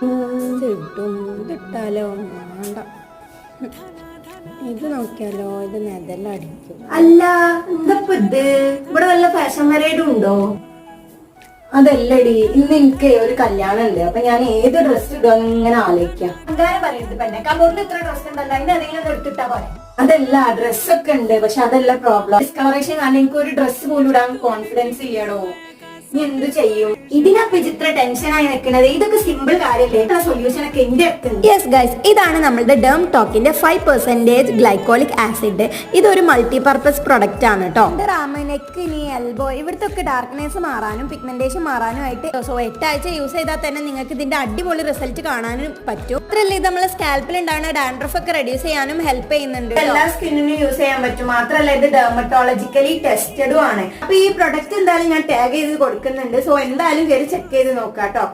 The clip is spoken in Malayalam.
ഇതിട്ടും ഇതിട്ടാലോ വേണ്ട. ഇത് നോക്കിയാലോ, ഇത് നെതലടിക്കും. അല്ല എന്തപ്പ ഇത് ഇവിടെ വല്ല ഫാഷൻ വെറൈറ്റി ഉണ്ടോ? അതല്ലടി, ഇന്ന് എനിക്ക് ഒരു കല്യാണം ഉണ്ട്. അപ്പൊ ഞാൻ ഏത് ഡ്രസ് ഇടുമെന്ന് ഇങ്ങനെ ആലോചിക്കാം. അങ്ങനെ പറയുന്നത് പെണ്ണെ കബോർഡിൽ ഇത്ര ഡ്രസ് ഉണ്ടല്ലോ, അതിന് എന്തെങ്കിലും എടുത്തിട്ടാ പറയാം. അതല്ല, ഡ്രസ്സൊക്കെ ഉണ്ട്, പക്ഷെ അതല്ല പ്രോബ്ലം. ഡിസ്കളറേഷൻ കാരണം എനിക്ക് ഒരു ഡ്രസ്സ് പോലും ഇടാൻ കോൺഫിഡൻസ് ചെയ്യണോ. നീ എന്ത് ചെയ്യും? ഇതിനപ്പൊ ഇത്ര ടെൻഷനായി നിൽക്കുന്നത്? ഇതൊക്കെ സിമ്പിൾ കാര്യല്ലേ, ഇത്ര സൊല്യൂഷൻ ഒക്കെ എന്റെ അടുത്തുണ്ട്. യെസ് ഗൈസ്, ഇതാണ് നമ്മളുടെ ഡേം ടോക്കിന്റെ 5% ഗ്ലൈക്കോളിക് ആസിഡ്. ഇതൊരു മൾട്ടിപർപ്പസ് പ്രൊഡക്റ്റ് ആണ് കേട്ടോ. നെക്ക്, നീ എൽബോ, ഇവിടുത്തെ ഒക്കെ ഡാർക്ക്നെസ് മാറാനും പിഗ്മെന്റേഷൻ മാറാനും ആയിട്ട് 8 ആഴ്ച യൂസ് ചെയ്താൽ തന്നെ നിങ്ങൾക്ക് ഇതിന്റെ അടിപൊളി റിസൾട്ട് കാണാനും പറ്റും. മാത്രമല്ല ഇത് നമ്മളെ സ്കാൽപ്പിൽ ഉണ്ടാകുന്ന ഡാൻഡ്രഫ് ഒക്കെ റെഡ്യൂസ് ചെയ്യാനും ഹെൽപ്പ് ചെയ്യുന്നുണ്ട്. എല്ലാ സ്കിന്നിനും യൂസ് ചെയ്യാൻ പറ്റും. മാത്രമല്ല ഇത് ഡെർമറ്റോളജിക്കലി ടെസ്റ്റഡും ആണ്. അപ്പൊ ഈ പ്രൊഡക്റ്റ് എന്തായാലും ഞാൻ ടാഗ് ചെയ്ത് കൊടുക്കുന്നുണ്ട്. സോ എന്തായാലും കയറി ചെക്ക് ചെയ്ത് നോക്കാം കേട്ടോ.